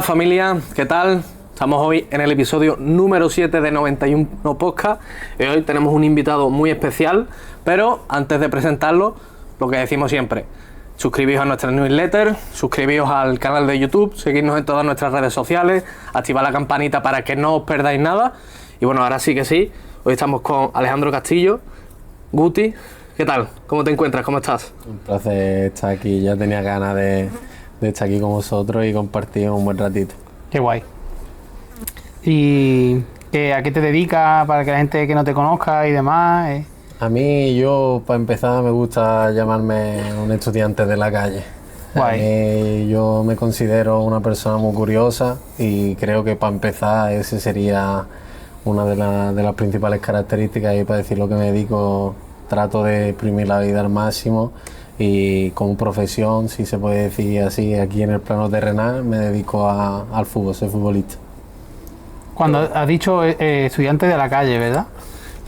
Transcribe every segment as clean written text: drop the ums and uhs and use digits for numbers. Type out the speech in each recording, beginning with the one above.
Hola familia, ¿qué tal? Estamos hoy en el episodio número 7 de 91 Podcast y hoy tenemos un invitado muy especial, pero antes de presentarlo, lo que decimos siempre, suscribíos a nuestra newsletter, suscribíos al canal de YouTube, seguidnos en todas nuestras redes sociales, activad la campanita para que no os perdáis nada. Y bueno, ahora sí que sí, hoy estamos con Alejandro Castillo. Guti, ¿qué tal? ¿Cómo te encuentras? ¿Cómo estás? Un placer estar aquí, ya tenía ganas de estar aquí con vosotros y compartir un buen ratito. Qué guay. ¿Y a qué te dedicas para que la gente que no te conozca y demás? A mí, para empezar, me gusta llamarme un estudiante de la calle. Guay. Yo me considero una persona muy curiosa y creo que para empezar ese sería una de las principales características, y para decir lo que me dedico, trato de exprimir la vida al máximo. Y como profesión, si se puede decir así, aquí en el plano terrenal, me dedico al fútbol, soy futbolista. Cuando has dicho estudiante de la calle, ¿verdad?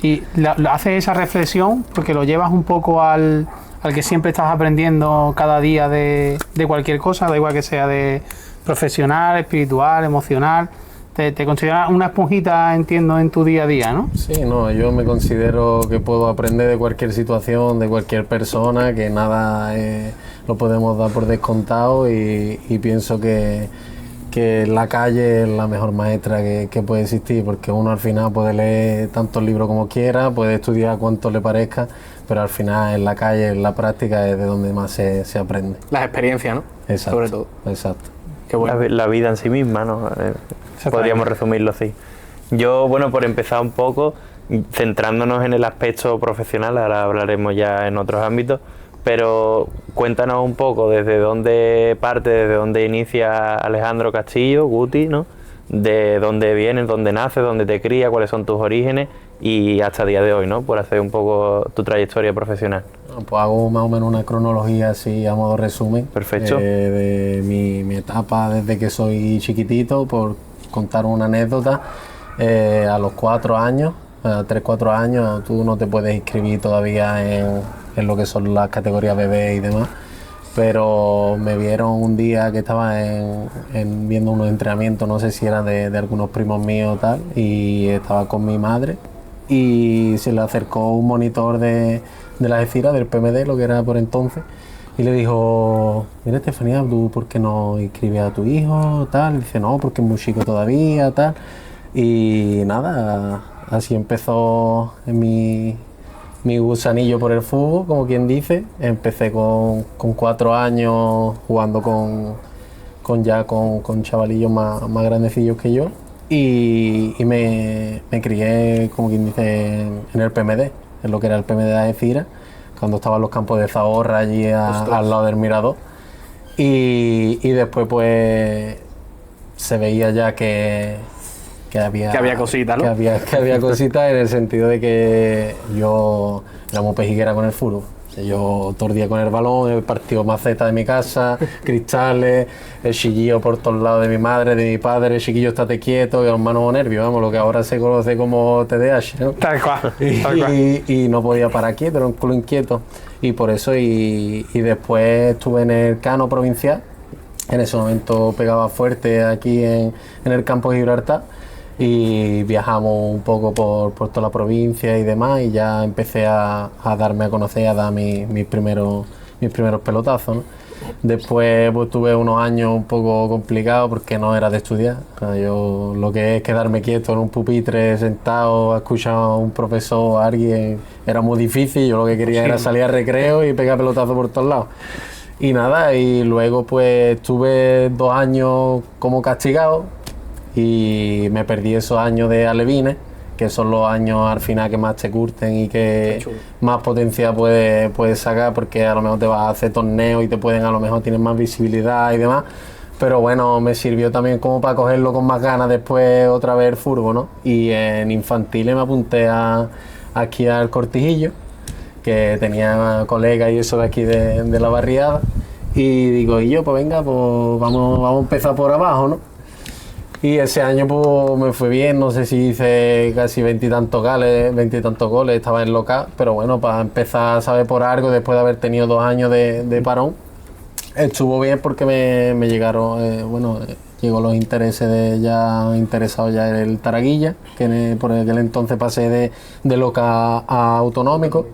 Y haces esa reflexión porque lo llevas un poco al que siempre estás aprendiendo cada día de cualquier cosa, da igual que sea de profesional, espiritual, emocional. Te consideras una esponjita, entiendo, en tu día a día, ¿no? Sí, no, yo me considero que puedo aprender de cualquier situación, de cualquier persona, que nada lo podemos dar por descontado, y pienso que la calle es la mejor maestra que puede existir, porque uno al final puede leer tantos libros como quiera, puede estudiar cuanto le parezca, pero al final en la calle, en la práctica, es de donde más se aprende. Las experiencias, ¿no? Exacto. Sobre todo. Exacto. Qué bueno. La vida en sí misma, ¿no? Podríamos resumirlo así. Yo, bueno, por empezar un poco, centrándonos en el aspecto profesional, ahora hablaremos ya en otros ámbitos, pero cuéntanos un poco desde dónde parte, desde dónde inicia Alejandro Castillo, Guti, ¿no? De dónde vienes, dónde naces, dónde te crías, cuáles son tus orígenes y hasta el día de hoy, ¿no? Por hacer un poco tu trayectoria profesional. Pues hago más o menos una cronología así a modo resumen. Perfecto. De mi etapa desde que soy chiquitito, por contar una anécdota. A los 4 años, 3-4 años, tú no te puedes inscribir todavía en lo que son las categorías bebé y demás, pero me vieron un día que estaba viendo unos entrenamientos, no sé si era de algunos primos míos o tal, y estaba con mi madre y se le acercó un monitor de la EFIRA, del PMD, lo que era por entonces, y le dijo: mira, Estefanía, ¿tú por qué no inscribes a tu hijo? Tal. Y dice: no, porque es muy chico todavía, tal. Y nada, así empezó mi gusanillo por el fútbol, como quien dice. Empecé con 4 años jugando con chavalillos más grandecillos que yo, y me crié, como quien dice, en el PMD, en lo que era el PMD de EFIRA, cuando estaban los campos de Zahorra allí al lado del Mirador. Y después pues se veía ya que había cositas, ¿no? Que había cositas, en el sentido de que yo era muy pejiguera con el fútbol. O sea, yo todo el día con el balón, el partido maceta de mi casa, cristales, el chillillo por todos lados de mi madre, de mi padre: chiquillo, estate quieto, y los manos nervios, vamos, lo que ahora se conoce como TDAH, ¿no? Tal cual. Y no podía parar quieto, era un culo inquieto. Y por eso, y después estuve en el Cano provincial. En ese momento pegaba fuerte aquí en el campo de Gibraltar, y viajamos un poco por toda la provincia y demás, y ya empecé a darme a conocer, a dar mis primeros pelotazos, ¿no? Después pues tuve unos años un poco complicados porque no era de estudiar. O sea, yo lo que es quedarme quieto en un pupitre sentado a escuchar a un profesor o a alguien era muy difícil. Yo lo que quería era salir al recreo y pegar pelotazos por todos lados. Y nada, y luego pues tuve 2 años como castigado y me perdí esos años de alevines, que son los años al final que más te curten y que más potencia puedes sacar, porque a lo mejor te vas a hacer torneos y a lo mejor tienes más visibilidad y demás. Pero bueno, me sirvió también como para cogerlo con más ganas después otra vez el fútbol, ¿no? Y en infantiles me apunté aquí al Cortijillo, que tenía colegas y eso de aquí de la barriada, y digo: y yo, pues venga, pues vamos a empezar por abajo, ¿no? Y ese año pues me fue bien, no sé si hice casi 20 y tantos goles, estaba en local, pero bueno, para empezar, ¿sabes? Por algo, después de haber tenido 2 años de parón, estuvo bien porque me llegaron, llegó los intereses de ya interesado ya en el Taraguilla, que por aquel entonces pasé de loca a autonómico.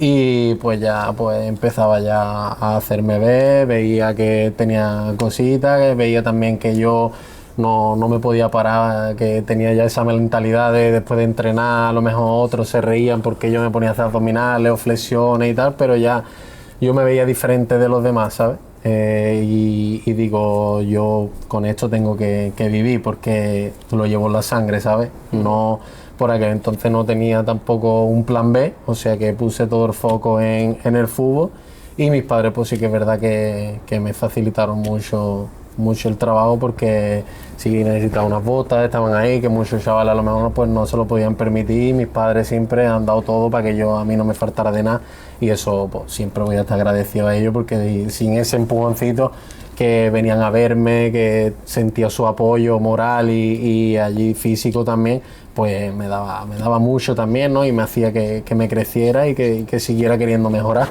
Y pues ya pues empezaba ya a hacerme ver, veía que tenía cositas, que veía también que yo no me podía parar, que tenía ya esa mentalidad de después de entrenar, a lo mejor otros se reían porque yo me ponía a hacer abdominales o flexiones y tal, pero ya yo me veía diferente de los demás, ¿sabes? Y digo, yo con esto tengo que vivir porque lo llevo en la sangre, ¿sabes? No, por aquel entonces no tenía tampoco un plan B, o sea que puse todo el foco en el fútbol y mis padres pues sí que es verdad que me facilitaron mucho el trabajo porque si necesitaba unas botas, estaban ahí, que muchos chavales a lo mejor pues no se lo podían permitir. Mis padres siempre han dado todo para que a mí no me faltara de nada y eso pues siempre voy a estar agradecido a ellos porque sin ese empujoncito que venían a verme, que sentía su apoyo moral y allí físico también, pues me daba mucho también, ¿no? Y me hacía que me creciera y que siguiera queriendo mejorar.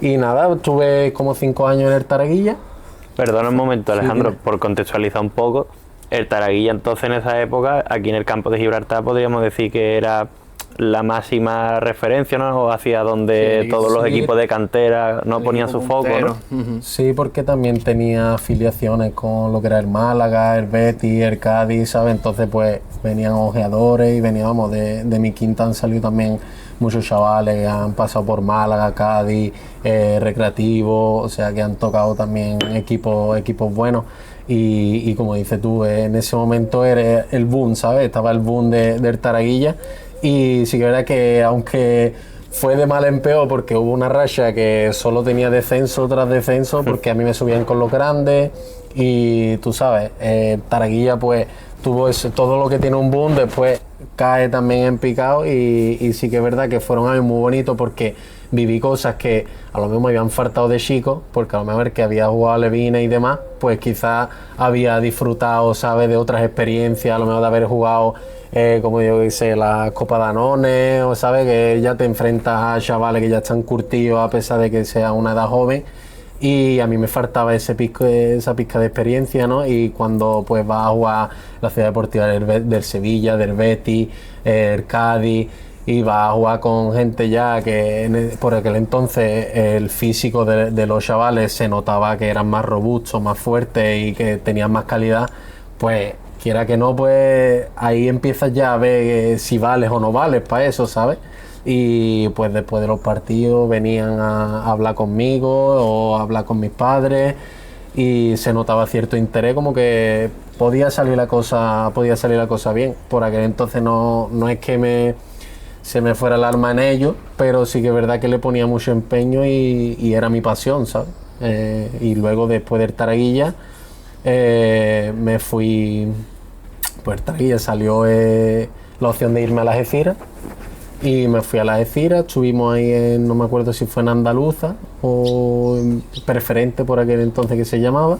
Y nada, estuve como 5 años en el Taraguilla. Perdona un momento, Alejandro, por contextualizar un poco. El Taraguilla entonces en esa época, aquí en el campo de Gibraltar, podríamos decir que era la máxima referencia, ¿no? O hacia donde todos los equipos de cantera no ponían su foco, ¿no? Sí, porque también tenía afiliaciones con lo que era el Málaga, el Betis, el Cádiz, ¿sabes? Entonces pues venían ojeadores y veníamos de mi quinta han salido también muchos chavales que han pasado por Málaga, Cádiz, Recreativo, o sea que han tocado también equipos buenos. Y como dices tú, en ese momento era el boom, ¿sabes? Estaba el boom del Taraguilla. Y sí que es verdad que aunque fue de mal en peor porque hubo una racha que solo tenía descenso tras descenso porque a mí me subían con los grandes y tú sabes, Taraguilla pues tuvo todo lo que tiene un boom, después cae también en picado y sí que es verdad que fueron años muy bonitos porque viví cosas que a lo mejor me habían faltado de chico, porque a lo mejor el que había jugado a Levine y demás, pues quizás había disfrutado, ¿sabes?, de otras experiencias, a lo mejor de haber jugado, como yo que la Copa Danone, o sabes, que ya te enfrentas a chavales que ya están curtidos a pesar de que sea una edad joven. Y a mí me faltaba esa pizca de experiencia, ¿no? Y cuando pues vas a jugar la Ciudad Deportiva del Sevilla, del Betis, el Cádiz, y vas a jugar con gente ya que por aquel entonces el físico de los chavales se notaba que eran más robustos, más fuertes y que tenían más calidad, pues quiera que no, pues ahí empiezas ya a ver si vales o no vales para eso, ¿sabes? Y pues después de los partidos venían a hablar conmigo o a hablar con mis padres y se notaba cierto interés, como que podía salir la cosa bien. Por aquel entonces no es que se me fuera el alma en ello, pero sí que es verdad que le ponía mucho empeño y era mi pasión, ¿sabes? Y luego después del Taraguilla me fui, pues el Taraguilla salió la opción de irme a la Algeciras. Y me fui a la Algeciras, estuvimos ahí no me acuerdo si fue en Andaluza o en Preferente por aquel entonces que se llamaba,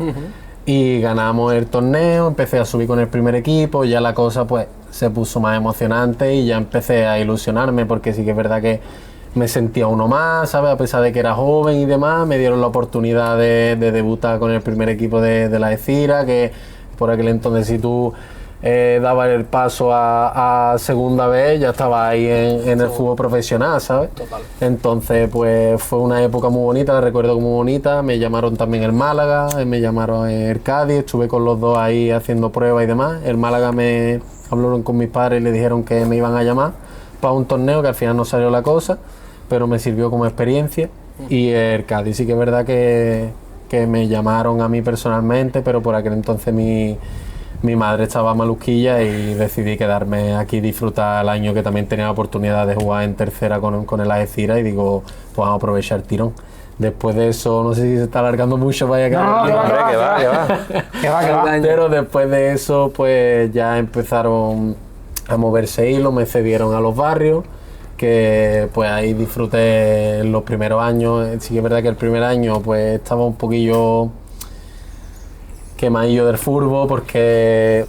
y ganamos el torneo, empecé a subir con el primer equipo, ya la cosa pues se puso más emocionante y ya empecé a ilusionarme porque sí que es verdad que me sentía uno más, ¿sabes? A pesar de que era joven y demás, me dieron la oportunidad de debutar con el primer equipo de la Algeciras, que por aquel entonces si tú daba el paso a segunda vez, ya estaba ahí en el fútbol profesional, ¿sabes? Total. Entonces, pues fue una época muy bonita, la recuerdo como bonita. Me llamaron también el Málaga, me llamaron el Cádiz, estuve con los dos ahí haciendo pruebas y demás. El Málaga me hablaron con mis padres y le dijeron que me iban a llamar para un torneo que al final no salió la cosa, pero me sirvió como experiencia. Y el Cádiz sí que es verdad que me llamaron a mí personalmente, pero por aquel entonces mi madre estaba malusquilla y decidí quedarme aquí y disfrutar el año que también tenía la oportunidad de jugar en tercera con el Algeciras y digo, pues vamos a aprovechar el tirón. Después de eso, no sé si se está alargando mucho, vaya que va. Pero después de eso, pues ya empezaron a moverse hilos, me cedieron a los barrios, que pues ahí disfruté los primeros años. Sí que es verdad que el primer año pues estaba un poquillo quemadillo del fútbol porque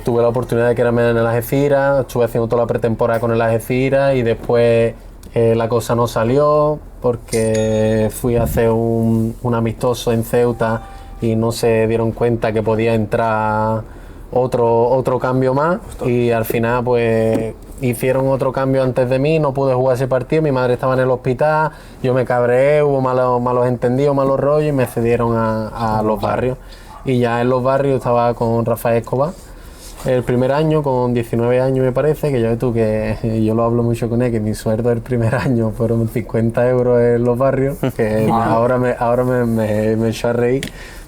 tuve la oportunidad de quedarme en el Algeciras, estuve haciendo toda la pretemporada con el Algeciras y después la cosa no salió porque fui a hacer un amistoso en Ceuta y no se dieron cuenta que podía entrar otro cambio más y al final pues hicieron otro cambio antes de mí, no pude jugar ese partido, mi madre estaba en el hospital, yo me cabreé, hubo malos entendidos, malos rollos y me cedieron a los barrios. Y ya en los barrios estaba con Rafael Escobar el primer año, con 19 años me parece, que ya ves tú que yo lo hablo mucho con él, que mi sueldo el primer año fueron 50 euros en los barrios, que ahora me echó a reír,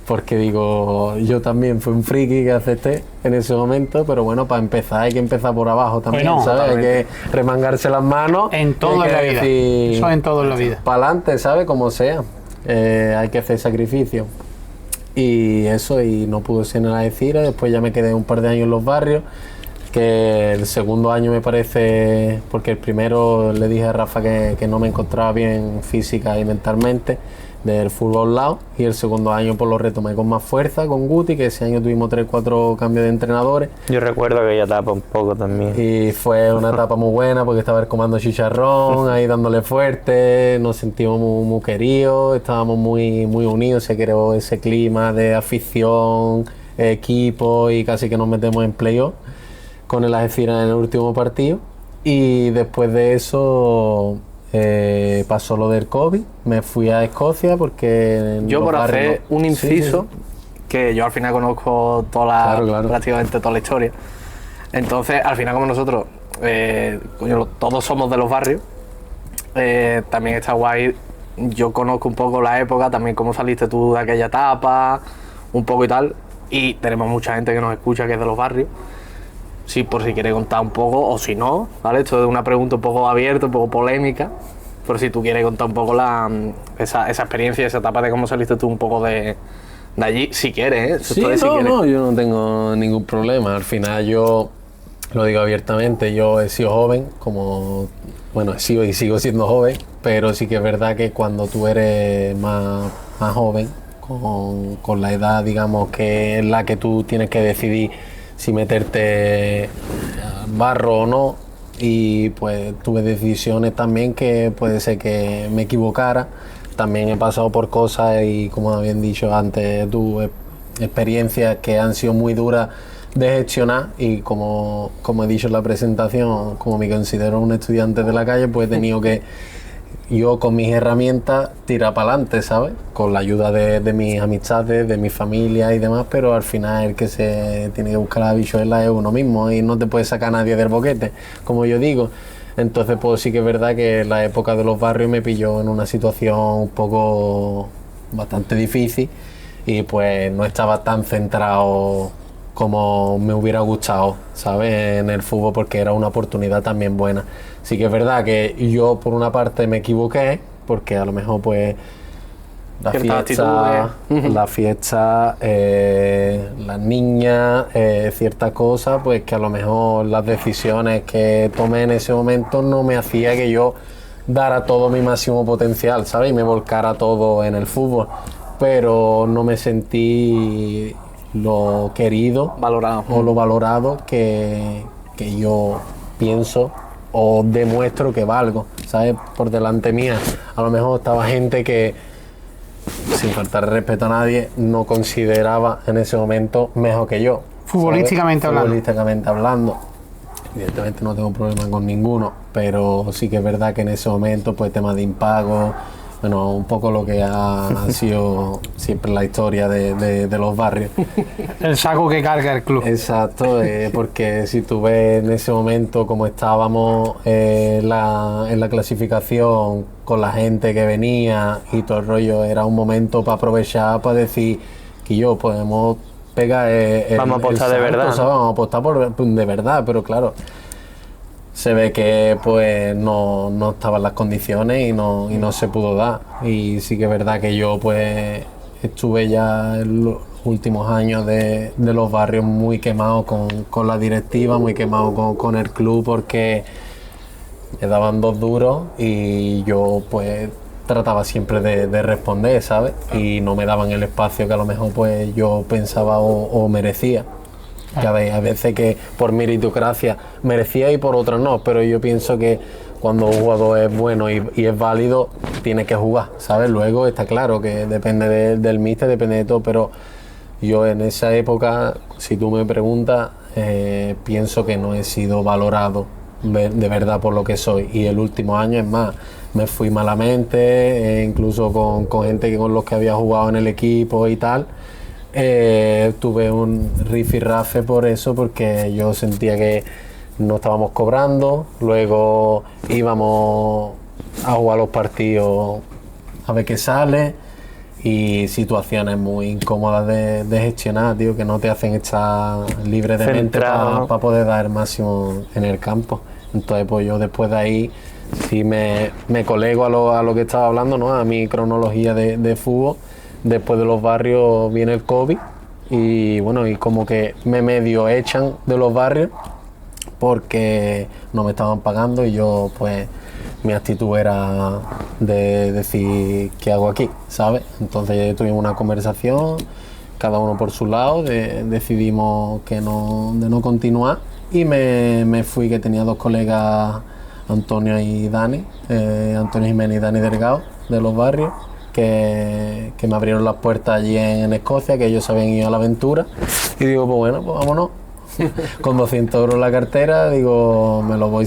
porque digo, yo también fui un friki que acepté en ese momento, pero bueno, para empezar hay que empezar por abajo también, Bueno, ¿sabes? Hay que remangarse las manos. En todo en la vida. Eso en todo en la vida. Para adelante, ¿sabes? Como sea. Hay que hacer sacrificio. Y eso, y no pude ser en la Algeciras, después ya me quedé un par de años en los barrios, que el segundo año me parece, porque el primero le dije a Rafa que no me encontraba bien física y mentalmente del fútbol lado, y el segundo año pues lo retomé con más fuerza con Guti, que ese año tuvimos 3-4 cambios de entrenadores. Yo recuerdo aquella etapa un poco también. Y fue una etapa muy buena porque estaba el comando chicharrón, ahí dándole fuerte, nos sentimos muy queridos, estábamos muy unidos, se creó ese clima de afición, equipo y casi que nos metemos en playoff con el Algeciras en el último partido. Y después de eso pasó lo del COVID, me fui a Escocia porque... Yo por hacer un inciso, sí. que yo al final conozco Claro. prácticamente toda la historia, entonces al final como nosotros todos somos de los barrios, también está guay, yo conozco un poco la época, también cómo saliste tú de aquella etapa, un poco y tal, y tenemos mucha gente que nos escucha que es de los barrios. Sí, por si quieres contar un poco, o si no, ¿vale? Esto es una pregunta un poco abierta, un poco polémica, pero si tú quieres contar un poco esa experiencia, esa etapa de cómo saliste tú un poco de allí, si quieres, ¿eh? Sí, no, yo no tengo ningún problema. Al final yo lo digo abiertamente, yo he sido joven, he sido y sigo siendo joven, pero sí que es verdad que cuando tú eres más joven, con la edad, digamos, que es la que tú tienes que decidir si meterte al barro o no, y pues tuve decisiones también que puede ser que me equivocara. También he pasado por cosas y, como habían dicho antes, tuve experiencias que han sido muy duras de gestionar y como he dicho en la presentación, como me considero un estudiante de la calle, pues he tenido que yo con mis herramientas tirar para adelante, ¿sabes? Con la ayuda de mis amistades, de mi familia y demás, pero al final el que se tiene que buscar la habichuela es uno mismo y no te puede sacar nadie del boquete, como yo digo. Entonces pues sí que es verdad que la época de los barrios me pilló en una situación un poco bastante difícil y pues no estaba tan centrado como me hubiera gustado, ¿sabes? En el fútbol, porque era una oportunidad también buena. Sí que es verdad que yo por una parte me equivoqué, porque a lo mejor pues la fiesta, las niñas, ciertas cosas, pues que a lo mejor las decisiones que tomé en ese momento no me hacía que yo dara todo mi máximo potencial, ¿sabes? Y me volcara todo en el fútbol, pero no me sentí lo querido o lo valorado que yo pienso o demuestro que valgo, ¿sabes? Por delante mía a lo mejor estaba gente que, sin faltar respeto a nadie, no consideraba en ese momento mejor que yo, Futbolísticamente hablando. Futbolísticamente hablando. Evidentemente no tengo problema con ninguno, pero sí que es verdad que en ese momento pues temas de impago, bueno, un poco lo que ha sido siempre la historia de los barrios. El saco que carga el club. Exacto, porque si tú ves en ese momento como estábamos en la clasificación, con la gente que venía y todo el rollo, era un momento para aprovechar, para decir que yo podemos pegar vamos a apostar de verdad, o sea, vamos a apostar de verdad, pero claro, se ve que pues no estaban las condiciones y no se pudo dar. Y sí que es verdad que yo pues estuve ya en los últimos años de los barrios muy quemado con la directiva, muy quemado con el club, porque me daban dos duros y yo pues trataba siempre de responder, ¿sabes? Y no me daban el espacio que a lo mejor pues yo pensaba o merecía. Que a veces que por meritocracia merecía y por otras no, pero yo pienso que cuando un jugador es bueno y es válido, tiene que jugar, ¿sabes? Luego está claro que depende del míster, depende de todo, pero yo en esa época, si tú me preguntas, pienso que no he sido valorado de verdad por lo que soy. Y el último año, es más, me fui malamente, incluso con gente con los que había jugado en el equipo y tal. Tuve un rifirrafe por eso, porque yo sentía que no estábamos cobrando, luego íbamos a jugar los partidos a ver qué sale, y situaciones muy incómodas de gestionar, tío, que no te hacen estar libre de mente para poder dar el máximo en el campo. Entonces, pues yo después de ahí sí me colego a lo que estaba hablando, ¿no? A mi cronología de fútbol. Después de los barrios viene el COVID y bueno, y como que me medio echan de los barrios porque no me estaban pagando, y yo, pues, mi actitud era de decir, ¿qué hago aquí?, ¿sabes? Entonces tuvimos una conversación, cada uno por su lado, decidimos de no continuar, y me fui, que tenía dos colegas, Antonio y Dani, Antonio Jiménez y Dani Delgado, de los barrios, que me abrieron las puertas allí en Escocia, que ellos habían ido a la aventura, y digo, pues bueno, pues vámonos. Con 200 euros en la cartera, digo, me lo voy